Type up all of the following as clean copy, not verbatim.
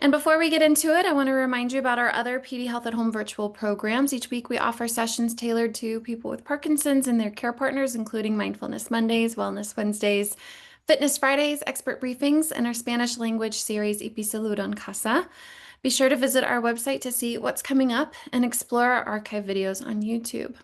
And before we get into it, I want to remind you about our other PD Health at Home virtual programs. Each week we offer sessions tailored to people with Parkinson's and their care partners, including Mindfulness Mondays, Wellness Wednesdays, Fitness Fridays, expert briefings, and our Spanish language series, Y Salud en Casa. Be sure to visit our website to see what's coming up and explore our archive videos on YouTube.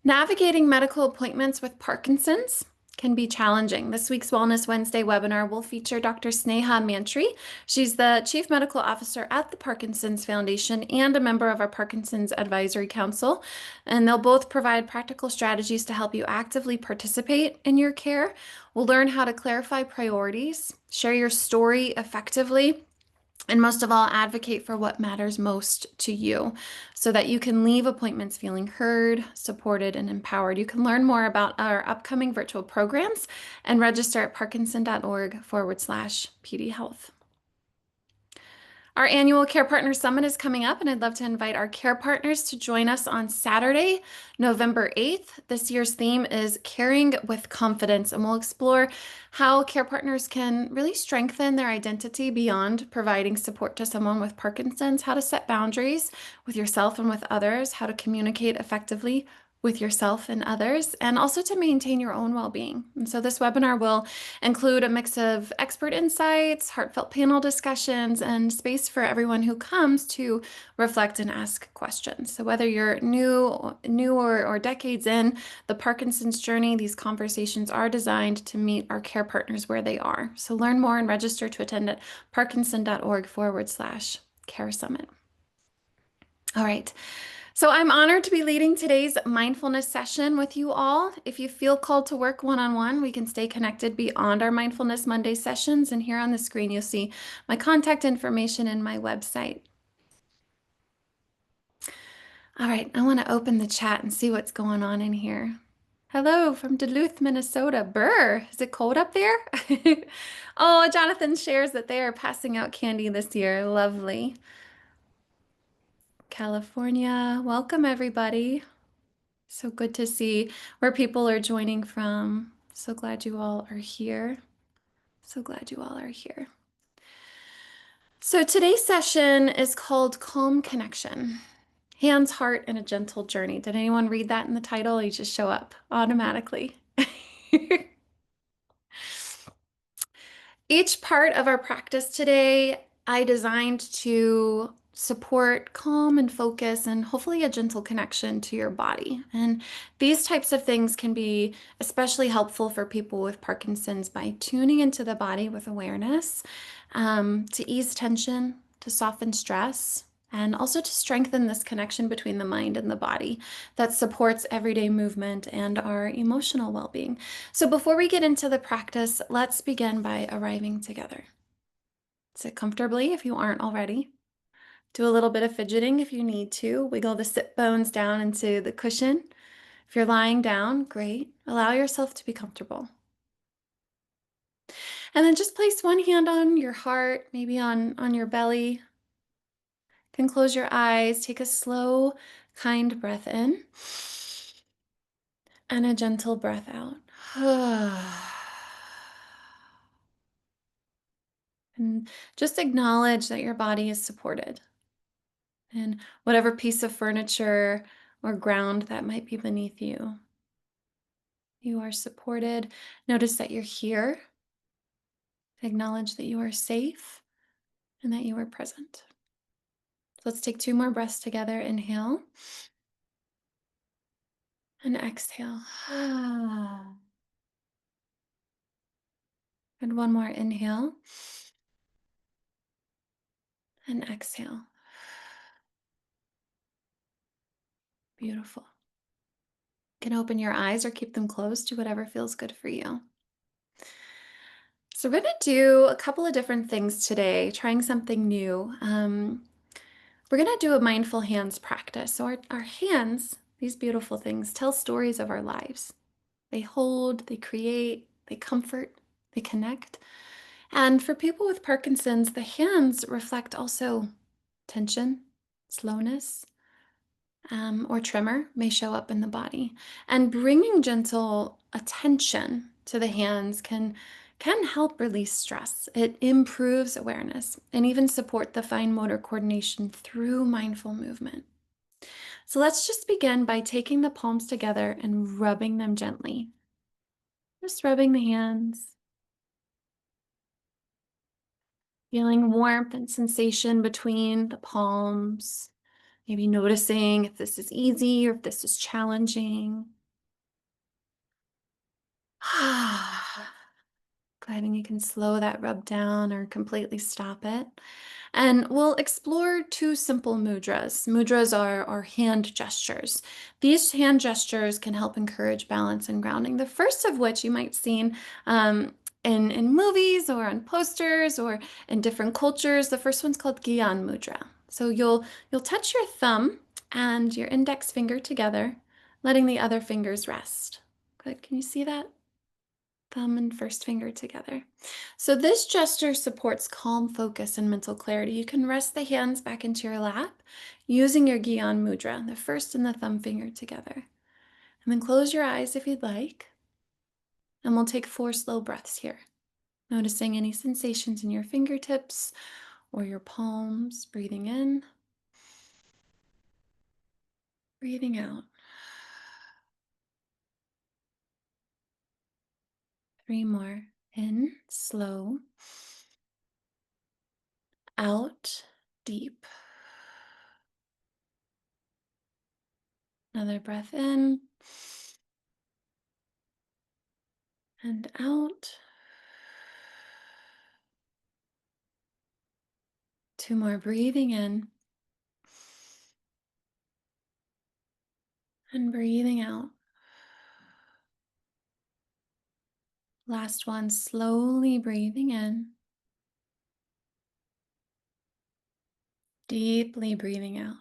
Navigating medical appointments with Parkinson's can be challenging. This week's Wellness Wednesday webinar will feature Dr. Sneha Mantri. She's the Chief Medical Officer at the Parkinson's Foundation and a member of our Parkinson's Advisory Council. And they'll both provide practical strategies to help you actively participate in your care. We'll learn how to clarify priorities, share your story effectively, and most of all, advocate for what matters most to you so that you can leave appointments feeling heard, supported, and empowered. You can learn more about our upcoming virtual programs and register at parkinson.org/PDHealth. Our annual Care Partner Summit is coming up, and I'd love to invite our care partners to join us on Saturday, November 8th. This year's theme is Caring with Confidence, and we'll explore how care partners can really strengthen their identity beyond providing support to someone with Parkinson's, how to set boundaries with yourself and with others, how to communicate effectively with yourself and others, and also to maintain your own well-being. And so this webinar will include a mix of expert insights, heartfelt panel discussions, and space for everyone who comes to reflect and ask questions. So whether you're new or decades in the Parkinson's journey, these conversations are designed to meet our care partners where they are. So learn more and register to attend at parkinson.org/care summit. All right. So I'm honored to be leading today's mindfulness session with you all. If you feel called to work one-on-one, we can stay connected beyond our Mindfulness Monday sessions. And here on the screen, you'll see my contact information and my website. All right, I want to open the chat and see what's going on in here. Hello from Duluth, Minnesota. Brr, is it cold up there? Oh, Jonathan shares that they are passing out candy this year. Lovely. California, welcome everybody. So good to see where people are joining from. So glad you all are here. So glad you all are here. So today's session is called Calm Connection, Hands, Heart, and a Gentle Journey. Did anyone read that in the title? You just show up automatically. Each part of our practice today, I designed to support calm and focus and hopefully a gentle connection to your body. And these types of things can be especially helpful for people with Parkinson's by tuning into the body with awareness, to ease tension, to soften stress, and also to strengthen this connection between the mind and the body that supports everyday movement and our emotional well-being. So before we get into the practice, let's begin by arriving together. Sit comfortably if you aren't already. Do a little bit of fidgeting if you need to. Wiggle the sit bones down into the cushion. If you're lying down, great. Allow yourself to be comfortable. And then just place one hand on your heart, maybe on your belly. You can close your eyes. Take a slow, kind breath in and a gentle breath out. And just acknowledge that your body is supported. And whatever piece of furniture or ground that might be beneath you, you are supported. Notice that you're here. Acknowledge that you are safe and that you are present. So let's take 2 more breaths together. Inhale and exhale. And one more inhale and exhale. Beautiful. You can open your eyes or keep them closed to whatever feels good for you. So we're going to do a couple of different things today, trying something new. We're going to do a mindful hands practice. So our hands, these beautiful things, tell stories of our lives. They hold, they create, they comfort, they connect. And for people with Parkinson's, the hands reflect also tension, slowness, or tremor may show up in the body. And bringing gentle attention to the hands can can help release stress. It improves awareness and even support the fine motor coordination through mindful movement. So let's just begin by taking the palms together and rubbing them gently. Just rubbing the hands, feeling warmth and sensation between the palms. Maybe noticing if this is easy or if this is challenging. Go ahead and you can slow that rub down or completely stop it. And we'll explore two simple mudras. Mudras are hand gestures. These hand gestures can help encourage balance and grounding. The first of which you might seen in movies or on posters or in different cultures. The first one's called Gyan Mudra. So you'll touch your thumb and your index finger together, letting the other fingers rest. Good. Can you see that? Thumb and first finger together. So this gesture supports calm focus and mental clarity. You can rest the hands back into your lap using your Gyan Mudra, the first and the thumb finger together. And then close your eyes if you'd like. And we'll take 4 slow breaths here. Noticing any sensations in your fingertips or your palms. Breathing in, breathing out. 3 more. In, slow. Out, deep. Another breath in and out. 2 more, breathing in and breathing out. Last one, slowly breathing in, deeply breathing out.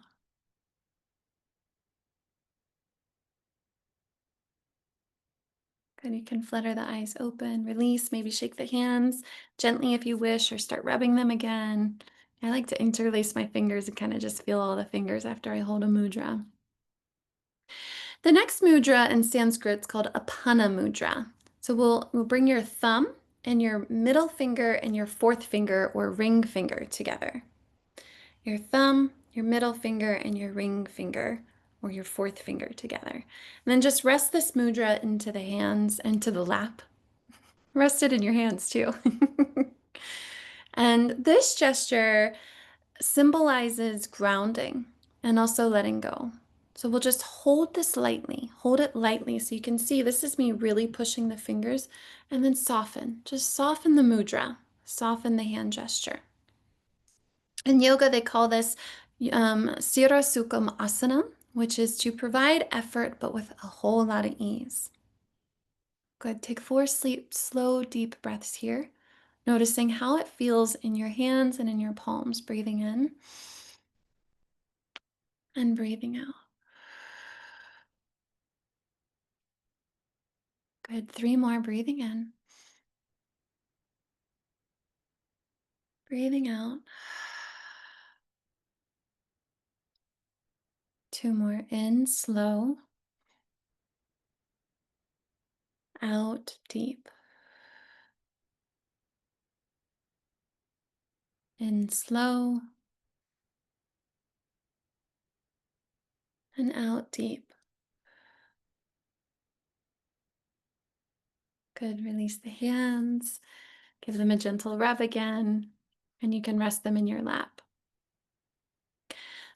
Good, you can flutter the eyes open, release, maybe shake the hands gently if you wish, or start rubbing them again. I like to interlace my fingers and kind of just feel all the fingers after I hold a mudra. The next mudra in Sanskrit is called Apana mudra. So we'll bring your thumb and your middle finger and your fourth finger or ring finger together. Your thumb, your middle finger, and your ring finger or your fourth finger together. And then just rest this mudra into the hands and to the lap. Rest it in your hands too. And this gesture symbolizes grounding and also letting go. So we'll just hold this lightly, hold it lightly so you can see this is me really pushing the fingers and then soften. Just soften the mudra, soften the hand gesture. In yoga, they call this Sira Sukham Asana, which is to provide effort but with a whole lot of ease. Good. Take 4 slow, deep breaths here, noticing how it feels in your hands and in your palms. Breathing in and breathing out. Good. 3 more. Breathing in, breathing out. 2 more. In, slow. Out, deep. In, slow. And out, deep. Good. Release the hands. Give them a gentle rub again, and you can rest them in your lap.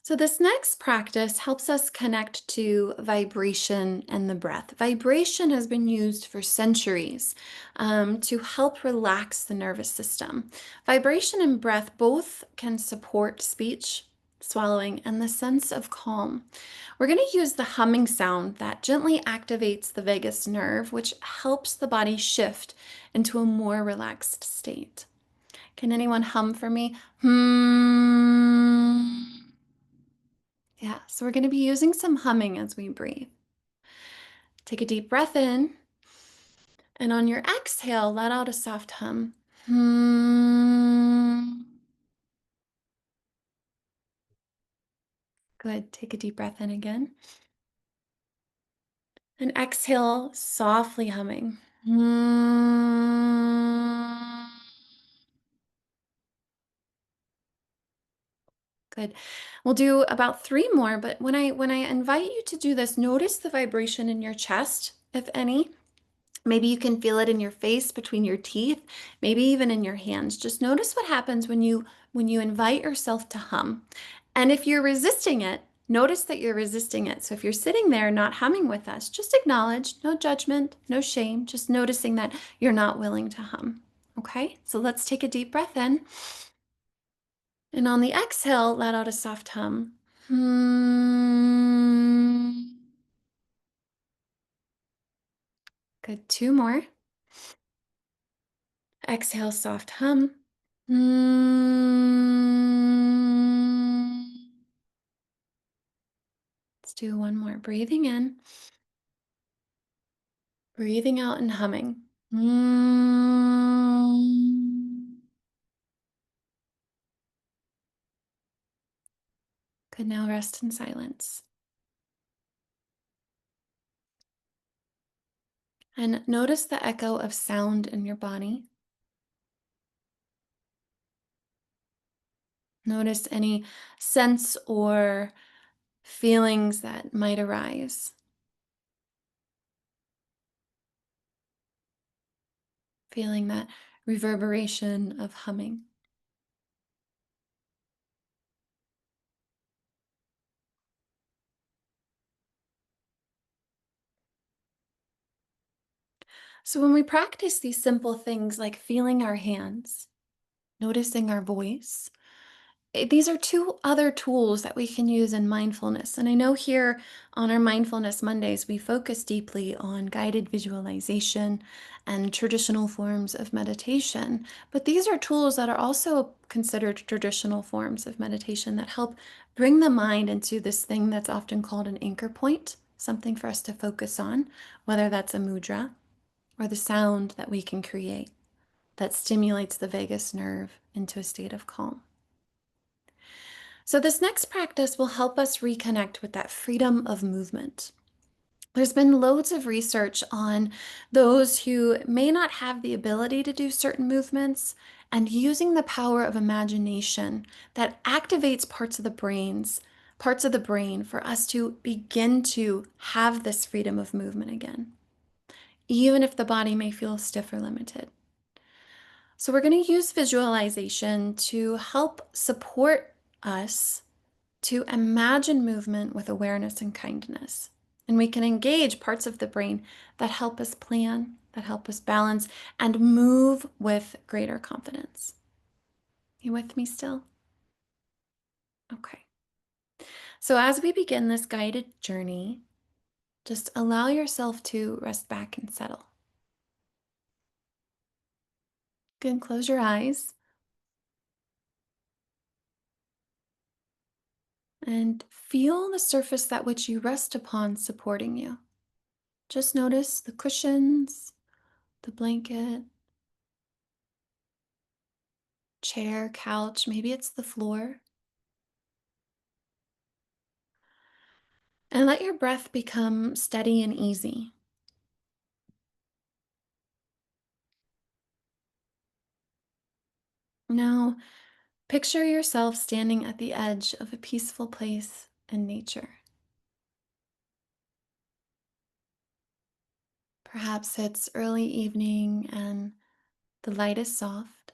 So this next practice helps us connect to vibration and the breath. Vibration has been used for centuries to help relax the nervous system. Vibration and breath both can support speech, swallowing, and the sense of calm. We're going to use the humming sound that gently activates the vagus nerve, which helps the body shift into a more relaxed state. Can anyone hum for me? Hmm. Yeah, so we're going to be using some humming as we breathe. Take a deep breath in, and on your exhale, let out a soft hum. Hmm. Good. Take a deep breath in again. And exhale, softly humming. Hmm. Good. We'll do about 3 more, but when I invite you to do this, notice the vibration in your chest, if any. Maybe you can feel it in your face, between your teeth, maybe even in your hands. Just notice what happens when you invite yourself to hum. And if you're resisting it, notice that you're resisting it. So if you're sitting there not humming with us, just acknowledge, no judgment, no shame, just noticing that you're not willing to hum. Okay? So let's take a deep breath in. And on the exhale, let out a soft hum. Hmm. Good. 2 more. Exhale, soft hum. Hmm. Let's do 1 more. Breathing in, breathing out, and humming. Hmm. Good. Now rest in silence. And notice the echo of sound in your body. Notice any sense or feelings that might arise. Feeling that reverberation of humming. So, when we practice these simple things like feeling our hands, noticing our voice, these are 2 other tools that we can use in mindfulness. And I know here on our Mindfulness Mondays, we focus deeply on guided visualization and traditional forms of meditation. But these are tools that are also considered traditional forms of meditation that help bring the mind into this thing that's often called an anchor point, something for us to focus on, whether that's a mudra or the sound that we can create that stimulates the vagus nerve into a state of calm. So, this next practice will help us reconnect with that freedom of movement. There's been loads of research on those who may not have the ability to do certain movements and using the power of imagination that activates parts of the brain for us to begin to have this freedom of movement again, even if the body may feel stiff or limited. So, we're going to use visualization to help support us to imagine movement with awareness and kindness. And we can engage parts of the brain that help us plan, that help us balance, and move with greater confidence. You with me still? Okay. So, as we begin this guided journey, just allow yourself to rest back and settle. Good. Close your eyes and feel the surface that which you rest upon supporting you. Just notice the cushions, the blanket, chair, couch, maybe it's the floor. And let your breath become steady and easy. Now, picture yourself standing at the edge of a peaceful place in nature. Perhaps it's early evening and the light is soft.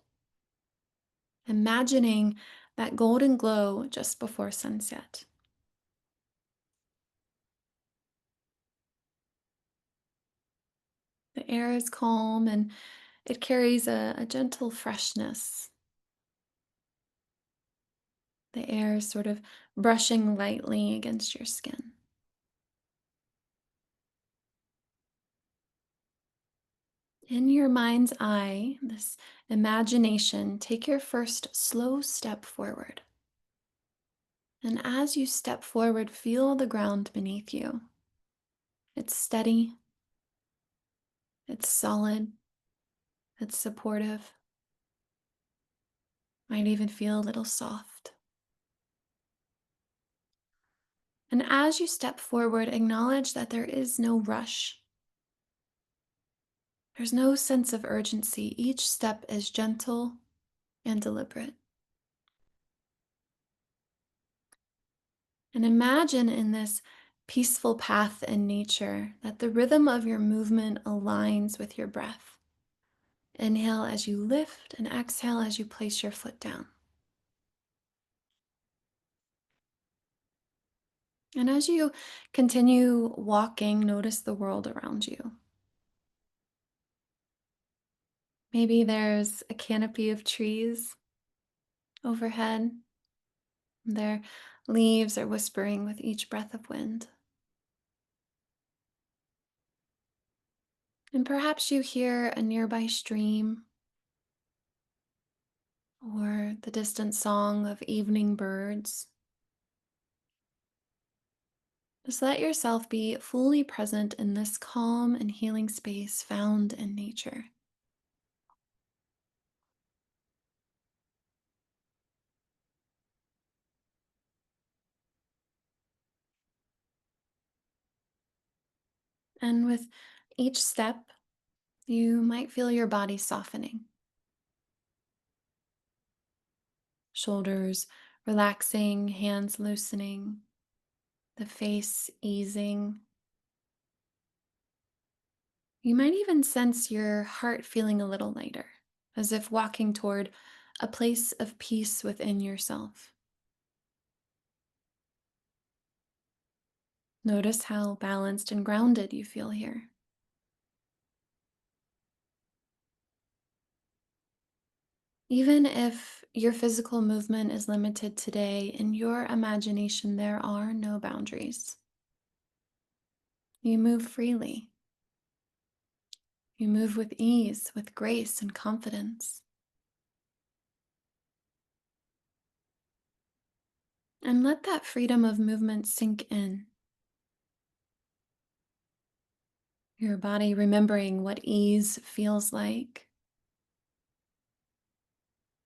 Imagining that golden glow just before sunset. The air is calm and it carries a gentle freshness. The air is sort of brushing lightly against your skin. In your mind's eye, this imagination, take your first slow step forward. And as you step forward, feel the ground beneath you. It's steady, it's solid, it's supportive. Might even feel a little soft. And as you step forward, acknowledge that there is no rush. There's no sense of urgency. Each step is gentle and deliberate. And imagine in this peaceful path in nature that the rhythm of your movement aligns with your breath. Inhale as you lift and exhale as you place your foot down. And as you continue walking, notice the world around you. Maybe there's a canopy of trees overhead. Their leaves are whispering with each breath of wind. And perhaps you hear a nearby stream or the distant song of evening birds. Just let yourself be fully present in this calm and healing space found in nature. And with each step, you might feel your body softening, shoulders relaxing, hands loosening, the face easing. You might even sense your heart feeling a little lighter, as if walking toward a place of peace within yourself. Notice how balanced and grounded you feel here. Even if your physical movement is limited today, in your imagination, there are no boundaries. You move freely. You move with ease, with grace and confidence. And let that freedom of movement sink in. Your body remembering what ease feels like,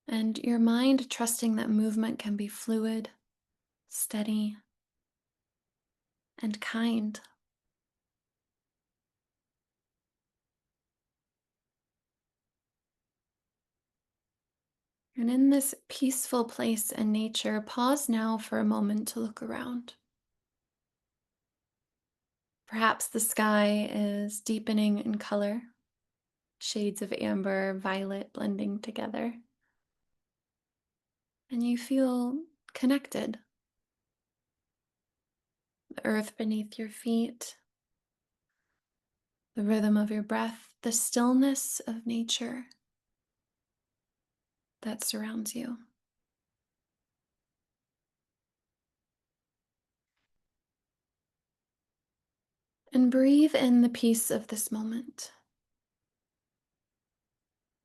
and your mind trusting that movement can be fluid, steady, and kind. And in this peaceful place in nature, pause now for a moment to look around. Perhaps the sky is deepening in color, shades of amber, violet blending together, and you feel connected. The earth beneath your feet, the rhythm of your breath, the stillness of nature that surrounds you. And breathe in the peace of this moment.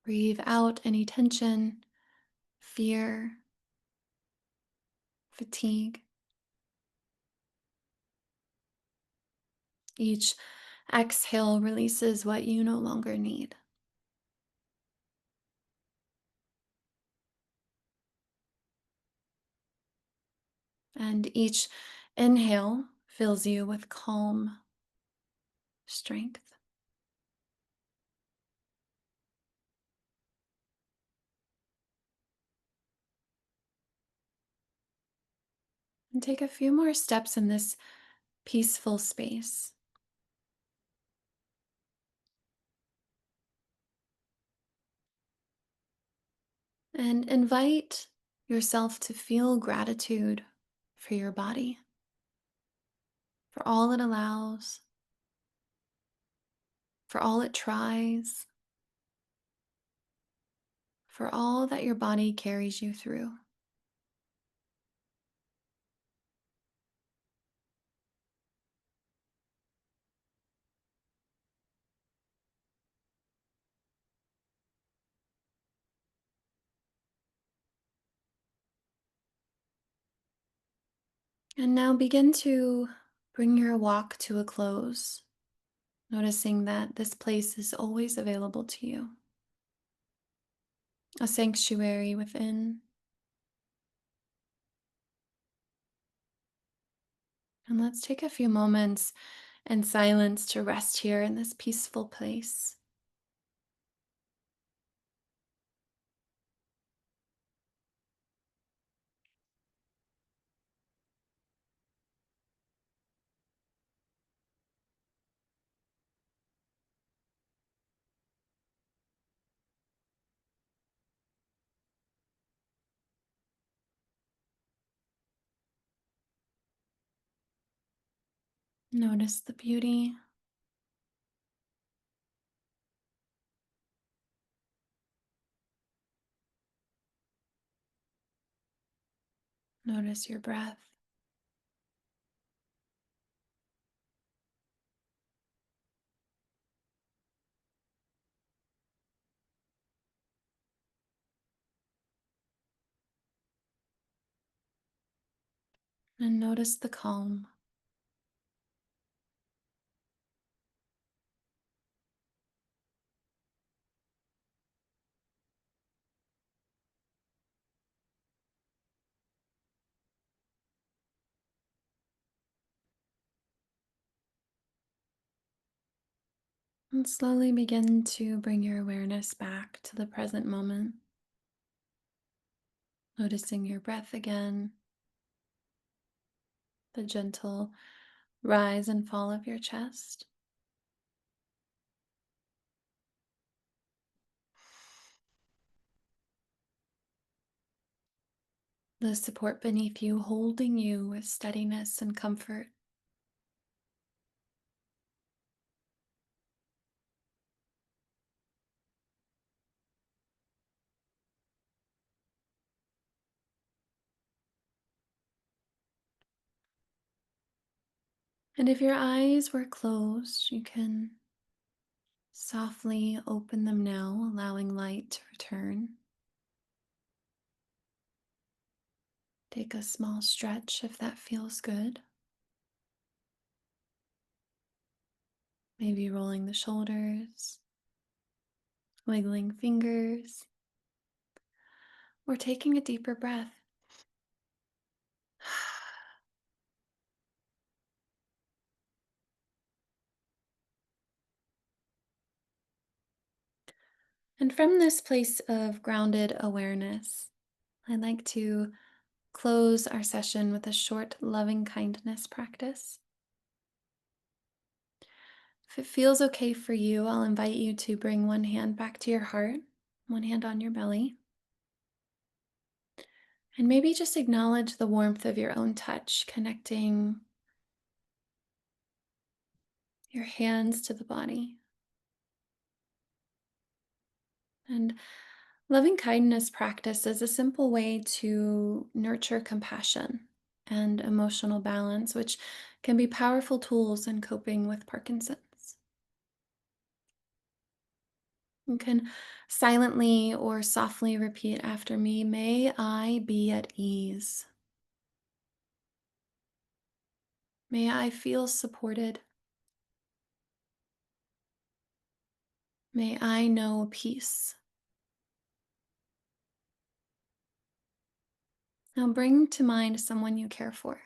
Breathe out any tension, fear, fatigue. Each exhale releases what you no longer need. And each inhale fills you with calm strength. And take a few more steps in this peaceful space. And invite yourself to feel gratitude for your body, for all it allows, for all it tries, for all that your body carries you through. And now begin to bring your walk to a close, noticing that this place is always available to you, a sanctuary within. And let's take a few moments in silence to rest here in this peaceful place. Notice the beauty. Notice your breath. And notice the calm. And slowly begin to bring your awareness back to the present moment. Noticing your breath again, the gentle rise and fall of your chest. The support beneath you holding you with steadiness and comfort. And if your eyes were closed, you can softly open them now, allowing light to return. Take a small stretch if that feels good. Maybe rolling the shoulders, wiggling fingers, or taking a deeper breath. And from this place of grounded awareness, I'd like to close our session with a short loving kindness practice. If it feels okay for you, I'll invite you to bring one hand back to your heart, one hand on your belly, and maybe just acknowledge the warmth of your own touch, connecting your hands to the body. And loving kindness practice is a simple way to nurture compassion and emotional balance, which can be powerful tools in coping with Parkinson's. You can silently or softly repeat after me, may I be at ease. May I feel supported. May I know peace. Now bring to mind someone you care for,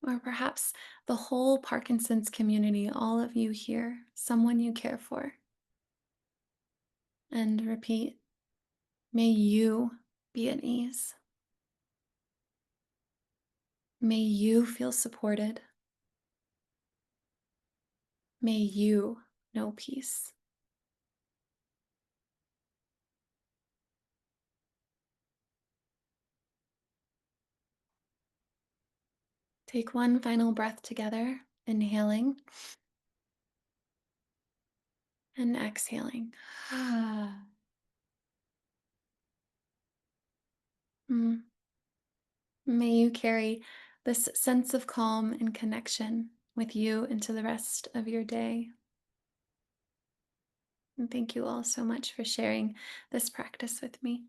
or perhaps the whole Parkinson's community, all of you here, someone you care for. And repeat, may you be at ease. May you feel supported. May you know peace. Take one final breath together, inhaling and exhaling. Mm. May you carry this sense of calm and connection with you into the rest of your day. And thank you all so much for sharing this practice with me.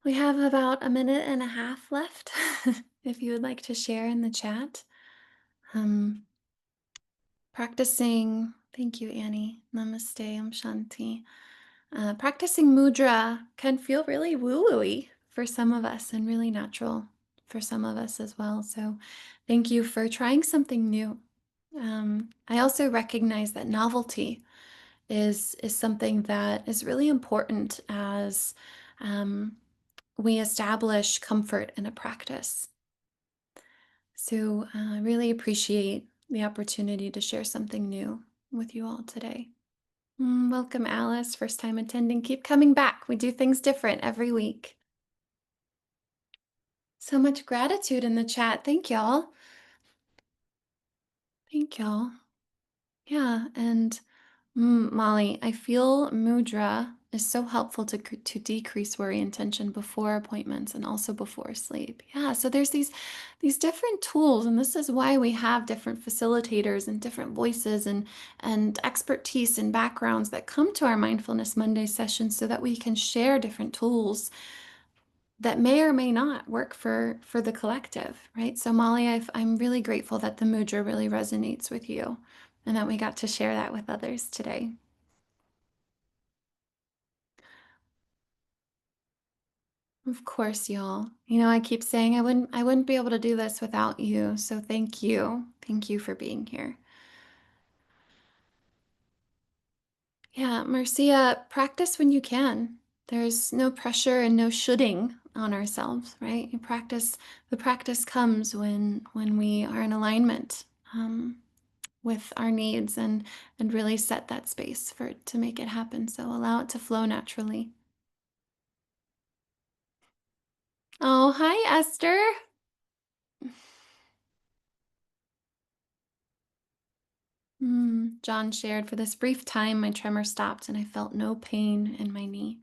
We have about a minute and a half left if you would like to share in the chat. Um, Practicing, thank you, Annie. Namaste, Om Shanti. Practicing mudra can feel really woo-woo-y for some of us and really natural for some of us as well. So thank you for trying something new. I also recognize that novelty is something that is really important as we establish comfort in a practice. So I really appreciate the opportunity to share something new with you all today. Welcome, Alice. First time attending. Keep coming back. We do things different every week. So much gratitude in the chat. Thank y'all. Thank y'all. Yeah, and Molly, I feel mudra is so helpful to decrease worry and tension before appointments and also before sleep. Yeah, so there's these different tools, and this is why we have different facilitators and different voices and expertise and backgrounds that come to our Mindfulness Monday sessions so that we can share different tools that may or may not work for the collective, right? So Molly, I'm really grateful that the mudra really resonates with you and that we got to share that with others today. Of course, y'all. I keep saying I wouldn't be able to do this without you. So thank you. Thank you for being here. Yeah, Marcia, practice when you can. There's no pressure and no shoulding on ourselves, right? The practice comes when we are in alignment with our needs and really set that space for it to make it happen. So allow it to flow naturally. Oh, hi, Esther. John shared, for this brief time, my tremor stopped and I felt no pain in my knee.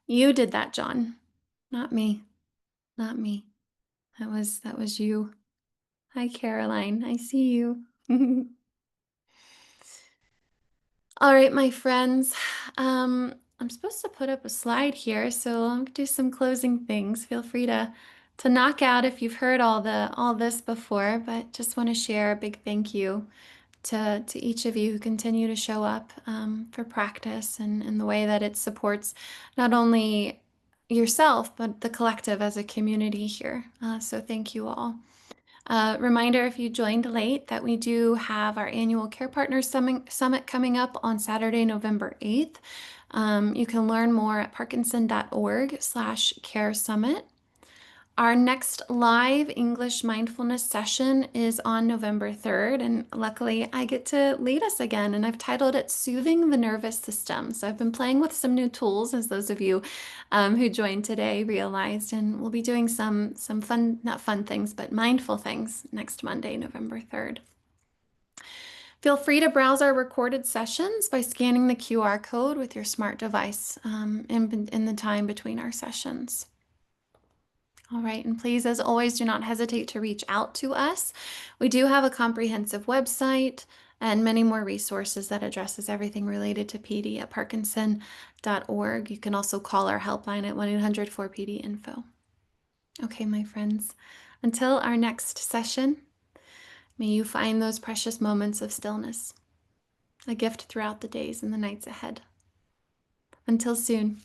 You did that, John. Not me. Not me. That was you. Hi, Caroline. I see you. All right, my friends. I'm supposed to put up a slide here, so I'll do some closing things. Feel free to knock out if you've heard all this before, but just want to share a big thank you to each of you who continue to show up for practice and the way that it supports not only yourself, but the collective as a community here. So thank you all. Reminder, if you joined late, that we do have our annual Care Partners Summit coming up on Saturday, November 8th. You can learn more at parkinson.org/care summit. Our next live English mindfulness session is on November 3rd, and luckily I get to lead us again, and I've titled it Soothing the Nervous System. So I've been playing with some new tools, as those of you who joined today realized, and we'll be doing some fun, not fun things, but mindful things next Monday, November 3rd. Feel free to browse our recorded sessions by scanning the QR code with your smart device in the time between our sessions. All right, and please, as always, do not hesitate to reach out to us. We do have a comprehensive website and many more resources that addresses everything related to PD at parkinson.org. You can also call our helpline at 1-800-4PD-INFO. Okay, my friends, until our next session, may you find those precious moments of stillness, a gift throughout the days and the nights ahead. Until soon.